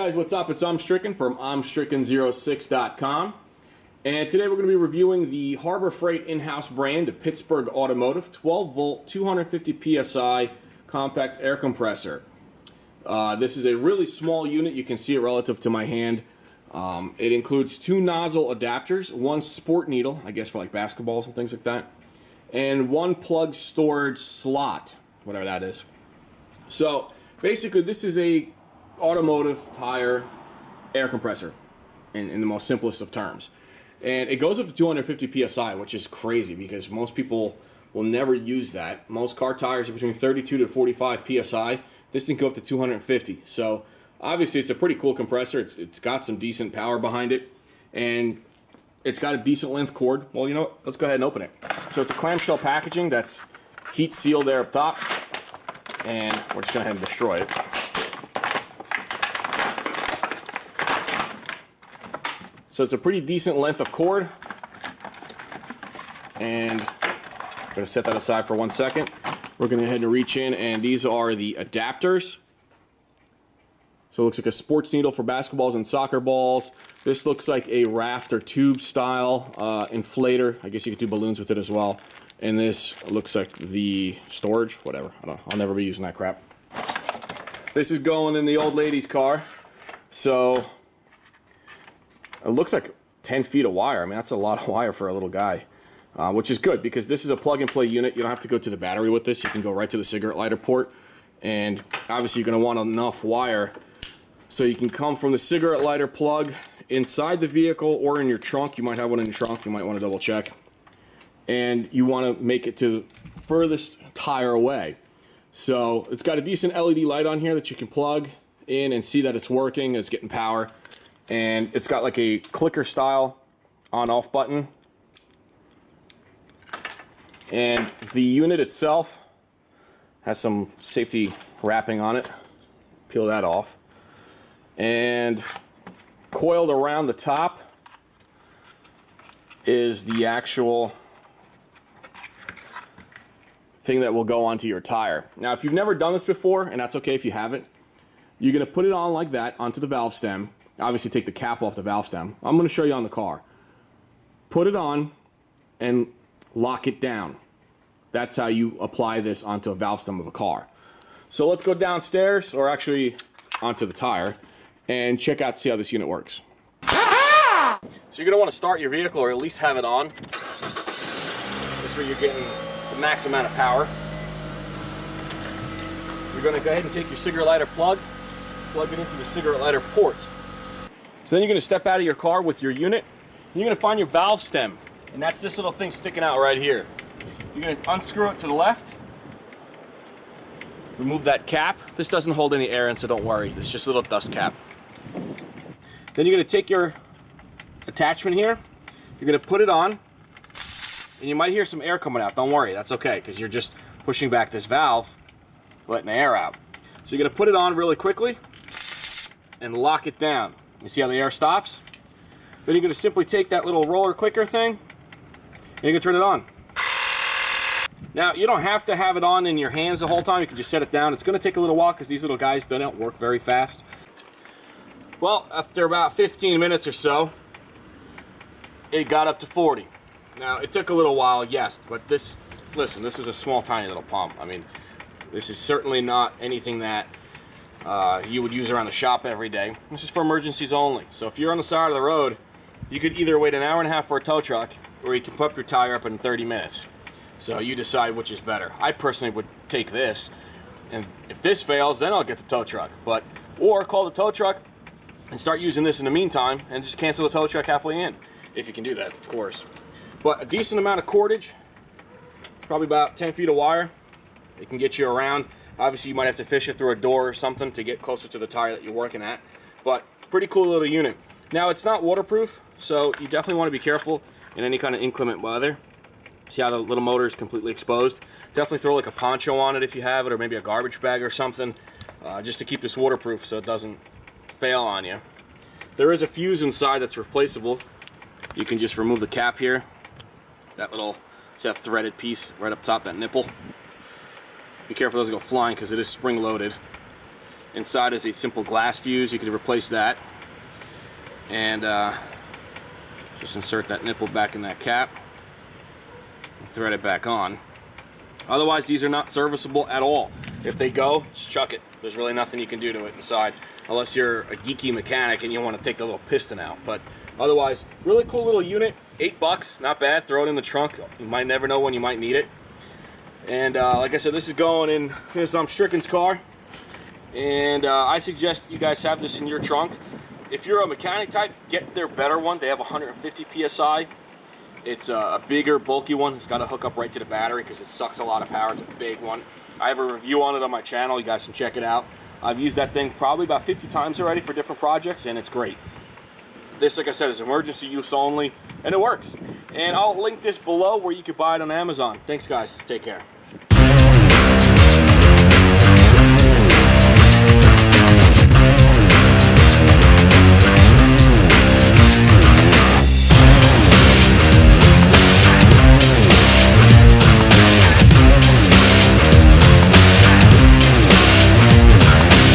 guys, what's up? It's Stricken from Stricken06.com, and today we're going to be reviewing the Harbor Freight in-house brand of Pittsburgh Automotive 12-volt 250 psi compact air compressor. This is a really small unit. You can see it relative to my hand. It includes two nozzle adapters, one sport needle, I guess for like basketballs and things like that, and one plug storage slot, whatever that is. So basically this is a automotive tire air compressor in the most simplest of terms. And it goes up to 250 psi, which is crazy because most people will never use that. Most car tires are between 32 to 45 psi. This thing goes up to 250. So obviously it's a pretty cool compressor. It's got some decent power behind it, and it's got a decent length cord. Well, you know what? Let's go ahead and open it. So it's a clamshell packaging that's heat sealed there up top, and we're just going to go ahead and destroy it. So it's a pretty decent length of cord, and I'm going to set that aside for 1 second. We're going to go ahead and reach in, and these are the adapters. So it looks like a sports needle for basketballs and soccer balls. This looks like a raft or tube style inflator. I guess you could do balloons with it as well. And this looks like the storage, whatever. I don't know. I'll never be using that crap. This is going in the old lady's car. So it looks like 10 feet of wire. I mean, that's a lot of wire for a little guy, which is good because this is a plug-and-play unit. You don't have to go to the battery with this. You can go right to the cigarette lighter port. And obviously you're going to want enough wire so you can come from the cigarette lighter plug inside the vehicle or in your trunk. You might have one in your trunk. You might want to double check. And you want to make it to the furthest tire away. So it's got a decent LED light on here that you can plug in and see that it's working, it's getting power. And it's got like a clicker style on-off button. And the unit itself has some safety wrapping on it. Peel that off. And coiled around the top is the actual thing that will go onto your tire. Now, if you've never done this before, and that's okay if you haven't, you're going to put it on like that onto the valve stem. Obviously take the cap off the valve stem. I'm going to show you on the car. Put it on and lock it down. That's how you apply this onto a valve stem of a car. So let's go downstairs, or actually onto the tire, and check out, see how this unit works. So you're going to want to start your vehicle, or at least have it on. This is where you're getting the max amount of power. You're going to go ahead and take your cigarette lighter plug it into the cigarette lighter port. So then you're going to step out of your car with your unit, and you're going to find your valve stem, and that's this little thing sticking out right here. You're going to unscrew it to the left, remove that cap. This doesn't hold any air in, so don't worry. It's just a little dust cap. Then you're going to take your attachment here, you're going to put it on, and you might hear some air coming out. Don't worry, that's okay, because you're just pushing back this valve, letting the air out. So you're going to put it on really quickly and lock it down. You see how the air stops? Then you're going to simply take that little roller clicker thing and you can turn it on. Now, you don't have to have it on in your hands the whole time. You can just set it down. It's going to take a little while because these little guys don't work very fast. Well, after about 15 minutes or so, it got up to 40. Now, it took a little while, yes, but listen, this is a small, tiny little pump. I mean, this is certainly not anything that you would use around the shop every day. This is for emergencies only. So if you're on the side of the road, you could either wait an hour and a half for a tow truck, or you can pump your tire up in 30 minutes. So you decide which is better. I personally would take this, and if this fails, then I'll get the tow truck. Or call the tow truck and start using this in the meantime, and just cancel the tow truck halfway in, if you can do that, of course. But a decent amount of cordage, probably about 10 feet of wire. It can get you around. Obviously, you might have to fish it through a door or something to get closer to the tire that you're working at. But pretty cool little unit. Now, it's not waterproof, so you definitely want to be careful in any kind of inclement weather. See how the little motor is completely exposed? Definitely throw like a poncho on it if you have it, or maybe a garbage bag or something, just to keep this waterproof so it doesn't fail on you. There is a fuse inside that's replaceable. You can just remove the cap here. That little, see that threaded piece right up top, that nipple? Be careful it doesn't go flying because it is spring loaded. Inside is a simple glass fuse. You can replace that. And just insert that nipple back in that cap. And thread it back on. Otherwise, these are not serviceable at all. If they go, just chuck it. There's really nothing you can do to it inside, unless you're a geeky mechanic and you want to take the little piston out. But otherwise, really cool little unit. $8, not bad. Throw it in the trunk. You might never know when you might need it. And like I said, this is going in Stricken's car. And I suggest you guys have this in your trunk. If you're a mechanic type, get their better one. They have 150 PSI. It's a bigger, bulky one. It's got to hook up right to the battery because it sucks a lot of power. It's a big one. I have a review on it on my channel. You guys can check it out. I've used that thing probably about 50 times already for different projects, and it's great. This, like I said, is emergency use only, and it works. And I'll link this below where you can buy it on Amazon. Thanks, guys. Take care.